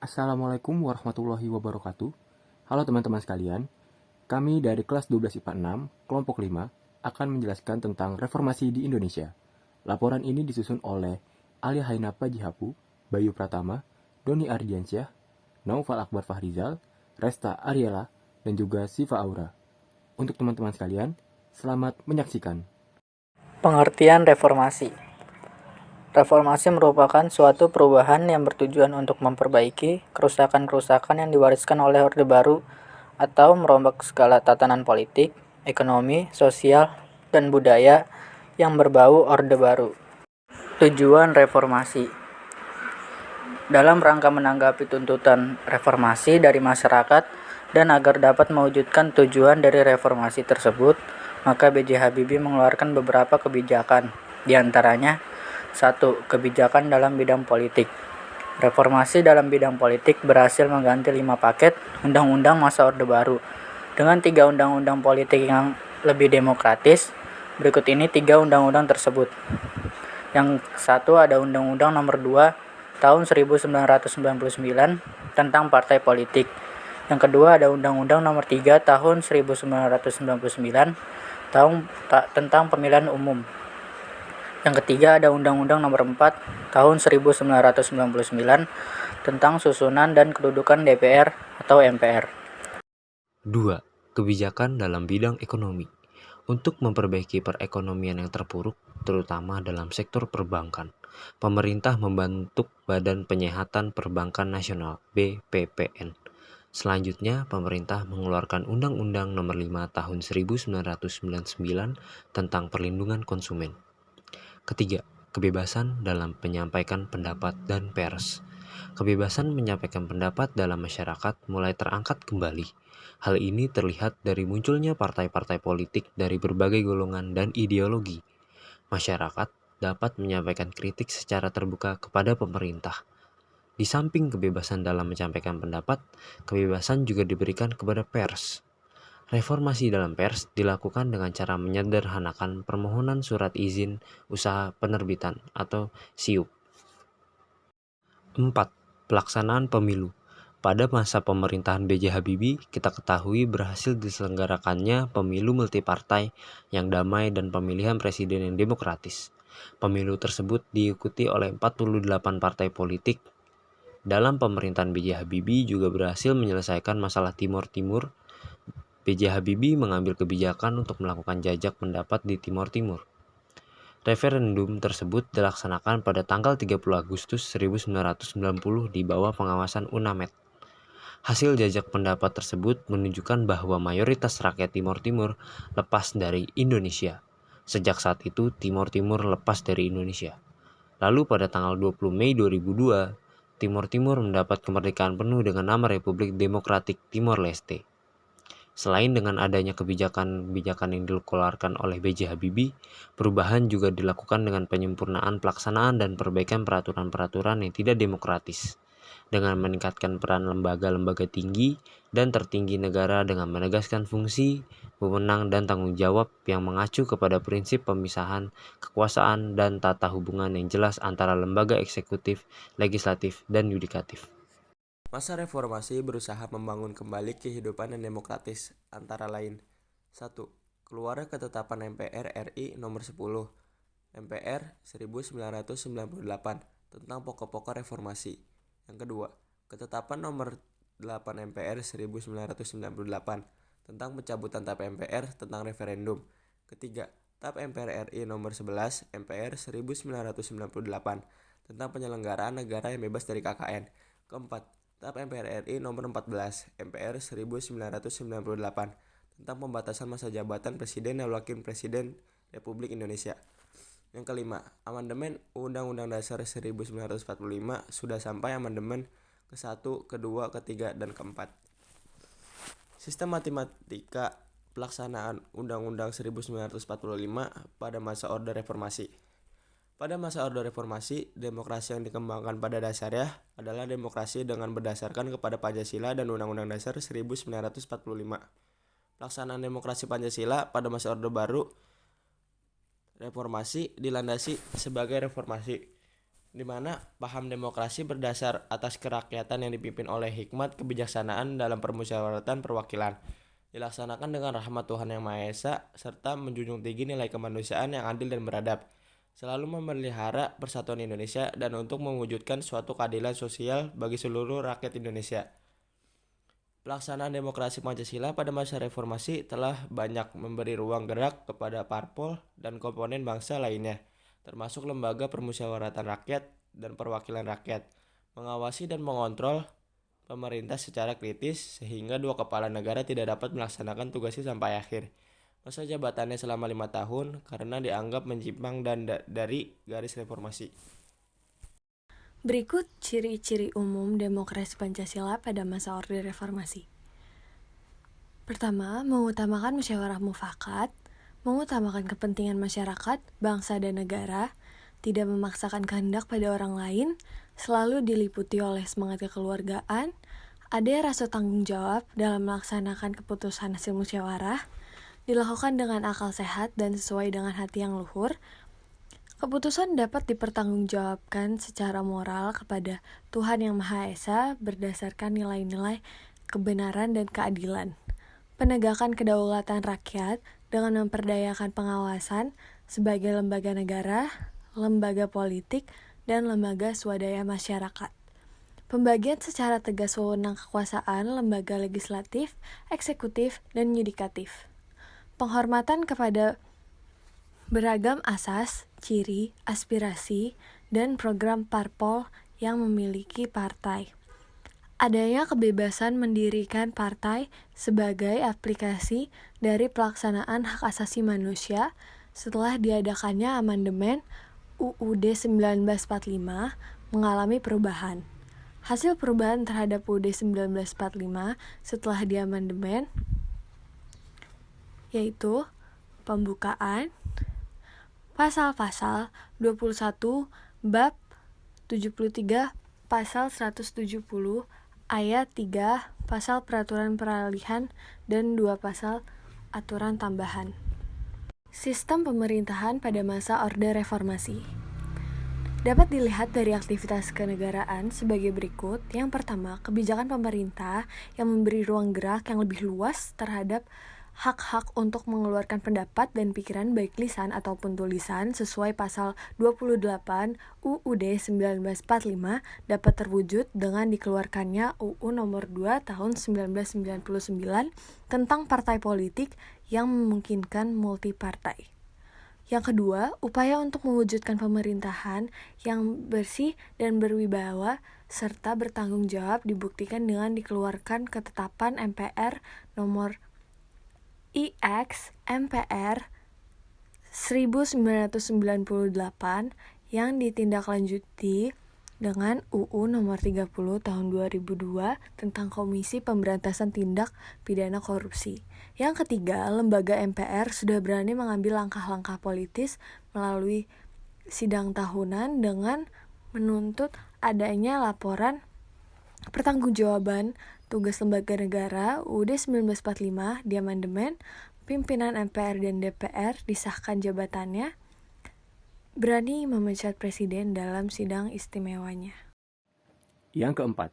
Assalamualaikum warahmatullahi wabarakatuh. Halo teman-teman sekalian, kami dari kelas 12 IPA 6, kelompok 5, akan menjelaskan tentang reformasi di Indonesia. Laporan ini disusun oleh Alia Hainapa Jihapu, Bayu Pratama, Doni Ardiansyah, Naufal Akbar Fahrizal, Resta Ariela, dan juga Siva Aura. Untuk teman-teman sekalian, selamat menyaksikan. Pengertian reformasi. Reformasi merupakan suatu perubahan yang bertujuan untuk memperbaiki kerusakan-kerusakan yang diwariskan oleh Orde Baru atau merombak segala tatanan politik, ekonomi, sosial, dan budaya yang berbau Orde Baru. Tujuan reformasi. Dalam rangka menanggapi tuntutan reformasi dari masyarakat dan agar dapat mewujudkan tujuan dari reformasi tersebut, maka B.J. Habibie mengeluarkan beberapa kebijakan, di antaranya 1. Kebijakan dalam bidang politik. Reformasi dalam bidang politik berhasil mengganti 5 paket undang-undang masa Orde Baru dengan 3 undang-undang politik yang lebih demokratis. Berikut ini 3 undang-undang tersebut. Yang satu ada Undang-Undang Nomor 2 Tahun 1999 tentang partai politik. Yang kedua ada Undang-Undang Nomor 3 Tahun 1999 tentang pemilihan umum. Yang ketiga ada Undang-Undang Nomor 4 Tahun 1999 tentang susunan dan kedudukan DPR atau MPR. 2. Kebijakan dalam bidang ekonomi. Untuk memperbaiki perekonomian yang terpuruk, terutama dalam sektor perbankan, pemerintah membentuk Badan Penyihatan Perbankan Nasional (BPPN). Selanjutnya, pemerintah mengeluarkan Undang-Undang Nomor 5 Tahun 1999 tentang perlindungan konsumen. Ketiga, kebebasan dalam menyampaikan pendapat dan pers. Kebebasan menyampaikan pendapat dalam masyarakat mulai terangkat kembali. Hal ini terlihat dari munculnya partai-partai politik dari berbagai golongan dan ideologi. Masyarakat dapat menyampaikan kritik secara terbuka kepada pemerintah. Di samping kebebasan dalam menyampaikan pendapat, kebebasan juga diberikan kepada pers. Reformasi dalam pers dilakukan dengan cara menyederhanakan permohonan surat izin usaha penerbitan atau SIUP. 4. Pelaksanaan pemilu. Pada masa pemerintahan B.J. Habibie, kita ketahui berhasil diselenggarakannya pemilu multipartai yang damai dan pemilihan presiden yang demokratis. Pemilu tersebut diikuti oleh 48 partai politik. Dalam pemerintahan B.J. Habibie juga berhasil menyelesaikan masalah Timor Timur. B.J. Habibie mengambil kebijakan untuk melakukan jajak pendapat di Timor Timur. Referendum tersebut dilaksanakan pada tanggal 30 Agustus 1990 di bawah pengawasan UNAMED. Hasil jajak pendapat tersebut menunjukkan bahwa mayoritas rakyat Timor Timur lepas dari Indonesia. Sejak saat itu, Timor Timur lepas dari Indonesia. Lalu pada tanggal 20 Mei 2002, Timor Timur mendapat kemerdekaan penuh dengan nama Republik Demokratik Timor Leste. Selain dengan adanya kebijakan-kebijakan yang dikeluarkan oleh B.J. Habibie, perubahan juga dilakukan dengan penyempurnaan pelaksanaan dan perbaikan peraturan-peraturan yang tidak demokratis, dengan meningkatkan peran lembaga-lembaga tinggi dan tertinggi negara dengan menegaskan fungsi, wewenang, dan tanggung jawab yang mengacu kepada prinsip pemisahan kekuasaan dan tata hubungan yang jelas antara lembaga eksekutif, legislatif, dan yudikatif. Masa reformasi berusaha membangun kembali kehidupan yang demokratis, antara lain 1. Keluar ketetapan MPR RI nomor 10 MPR 1998 tentang pokok-pokok reformasi. Yang kedua, ketetapan nomor 8 MPR 1998 tentang pencabutan TAP MPR tentang referendum. Ketiga, TAP MPR RI nomor 11 MPR 1998 tentang penyelenggaraan negara yang bebas dari KKN. Keempat, TAP MPR RI nomor 14 MPR 1998 tentang pembatasan masa jabatan Presiden dan Wakil Presiden Republik Indonesia. Yang kelima, amandemen Undang-Undang Dasar 1945 sudah sampai amandemen ke-1, ke-2, ke-3, dan ke-4. Sistem matematika pelaksanaan Undang-Undang 1945 pada masa Orde Reformasi. Pada masa Orde Reformasi, demokrasi yang dikembangkan pada dasarnya adalah demokrasi dengan berdasarkan kepada Pancasila dan Undang-Undang Dasar 1945. Pelaksanaan demokrasi Pancasila pada masa Orde Baru Reformasi dilandasi sebagai reformasi di mana paham demokrasi berdasar atas kerakyatan yang dipimpin oleh hikmat kebijaksanaan dalam permusyawaratan perwakilan, dilaksanakan dengan rahmat Tuhan Yang Maha Esa, serta menjunjung tinggi nilai kemanusiaan yang adil dan beradab, selalu memelihara persatuan Indonesia dan untuk mewujudkan suatu keadilan sosial bagi seluruh rakyat Indonesia. Pelaksanaan demokrasi Pancasila pada masa reformasi telah banyak memberi ruang gerak kepada parpol dan komponen bangsa lainnya, termasuk lembaga permusyawaratan rakyat dan perwakilan rakyat, mengawasi dan mengontrol pemerintah secara kritis sehingga dua kepala negara tidak dapat melaksanakan tugasnya sampai akhir masa jabatannya selama 5 tahun karena dianggap menyimpang dari garis reformasi. Berikut ciri-ciri umum demokrasi Pancasila pada masa Orde Reformasi. Pertama, mengutamakan musyawarah mufakat, mengutamakan kepentingan masyarakat, bangsa, dan negara, tidak memaksakan kehendak pada orang lain, selalu diliputi oleh semangat kekeluargaan, ada rasa tanggung jawab dalam melaksanakan keputusan hasil musyawarah, dilakukan dengan akal sehat dan sesuai dengan hati yang luhur. Keputusan dapat dipertanggungjawabkan secara moral kepada Tuhan Yang Maha Esa berdasarkan nilai-nilai kebenaran dan keadilan. Penegakan kedaulatan rakyat dengan memperdayakan pengawasan sebagai lembaga negara, lembaga politik, dan lembaga swadaya masyarakat. Pembagian secara tegas wewenang kekuasaan lembaga legislatif, eksekutif, dan yudikatif. Penghormatan kepada beragam asas, ciri, aspirasi, dan program parpol yang memiliki partai. Adanya kebebasan mendirikan partai sebagai aplikasi dari pelaksanaan hak asasi manusia setelah diadakannya amandemen UUD 1945 mengalami perubahan. Hasil perubahan terhadap UUD 1945 setelah diamandemen yaitu pembukaan pasal-pasal 21 bab 73 pasal 170 ayat 3 pasal peraturan peralihan dan 2 pasal aturan tambahan. Sistem pemerintahan pada masa Orde Reformasi dapat dilihat dari aktivitas kenegaraan sebagai berikut. Yang pertama, kebijakan pemerintah yang memberi ruang gerak yang lebih luas terhadap hak-hak untuk mengeluarkan pendapat dan pikiran baik lisan ataupun tulisan sesuai pasal 28 UUD 1945 dapat terwujud dengan dikeluarkannya UU nomor 2 tahun 1999 tentang partai politik yang memungkinkan multipartai. Yang kedua, upaya untuk mewujudkan pemerintahan yang bersih dan berwibawa serta bertanggung jawab dibuktikan dengan dikeluarkan ketetapan MPR nomor IX MPR 1998 yang ditindaklanjuti dengan UU nomor 30 tahun 2002 tentang Komisi Pemberantasan Tindak Pidana Korupsi. Yang ketiga, lembaga MPR sudah berani mengambil langkah-langkah politis melalui sidang tahunan dengan menuntut adanya laporan pertanggungjawaban tugas lembaga negara UUD 1945 di amandemen, pimpinan MPR dan DPR disahkan jabatannya, berani memecat presiden dalam sidang istimewanya. Yang keempat,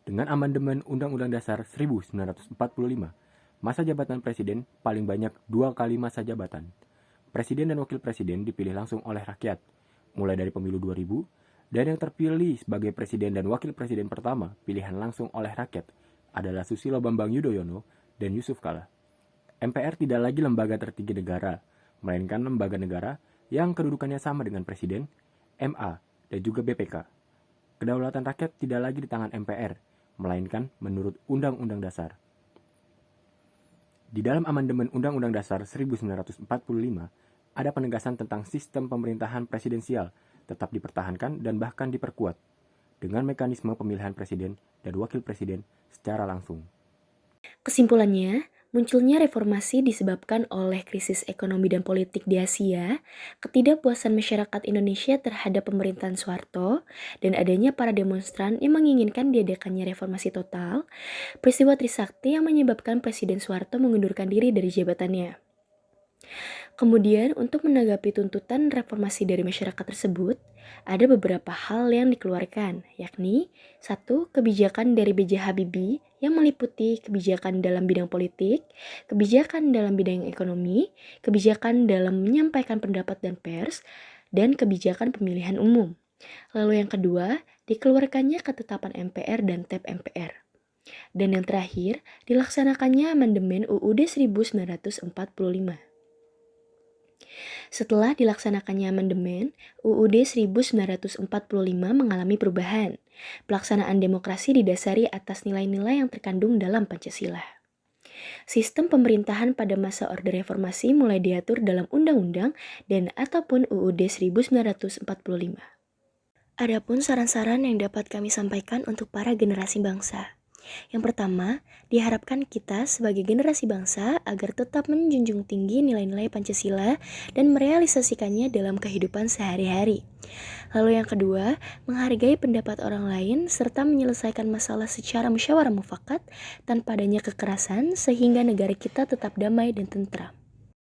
dengan amandemen Undang-Undang Dasar 1945, masa jabatan presiden paling banyak 2 kali masa jabatan. Presiden dan wakil presiden dipilih langsung oleh rakyat, mulai dari pemilu 2000, dan yang terpilih sebagai presiden dan wakil presiden pertama pilihan langsung oleh rakyat adalah Susilo Bambang Yudhoyono dan Yusuf Kala. MPR tidak lagi lembaga tertinggi negara, melainkan lembaga negara yang kedudukannya sama dengan Presiden, MA, dan juga BPK. Kedaulatan rakyat tidak lagi di tangan MPR, melainkan menurut Undang-Undang Dasar. Di dalam amandemen Undang-Undang Dasar 1945, ada penegasan tentang sistem pemerintahan presidensial tetap dipertahankan dan bahkan diperkuat dengan mekanisme pemilihan presiden dan wakil presiden secara langsung. Kesimpulannya, munculnya reformasi disebabkan oleh krisis ekonomi dan politik di Asia, ketidakpuasan masyarakat Indonesia terhadap pemerintahan Soeharto, dan adanya para demonstran yang menginginkan diadakannya reformasi total, peristiwa Trisakti yang menyebabkan Presiden Soeharto mengundurkan diri dari jabatannya. Kemudian, untuk menanggapi tuntutan reformasi dari masyarakat tersebut, ada beberapa hal yang dikeluarkan, yakni 1. Kebijakan dari B.J. Habibie yang meliputi kebijakan dalam bidang politik, kebijakan dalam bidang ekonomi, kebijakan dalam menyampaikan pendapat dan pers, dan kebijakan pemilihan umum. Lalu yang kedua, dikeluarkannya ketetapan MPR dan TAP MPR. Dan yang terakhir, dilaksanakannya amandemen UUD 1945. Setelah dilaksanakannya amandemen, UUD 1945 mengalami perubahan. Pelaksanaan demokrasi didasari atas nilai-nilai yang terkandung dalam Pancasila. Sistem pemerintahan pada masa Orde Reformasi mulai diatur dalam Undang-Undang dan ataupun UUD 1945. Adapun saran-saran yang dapat kami sampaikan untuk para generasi bangsa. Yang pertama, diharapkan kita sebagai generasi bangsa agar tetap menjunjung tinggi nilai-nilai Pancasila dan merealisasikannya dalam kehidupan sehari-hari. Lalu yang kedua, menghargai pendapat orang lain serta menyelesaikan masalah secara musyawarah mufakat tanpa adanya kekerasan sehingga negara kita tetap damai dan tentram.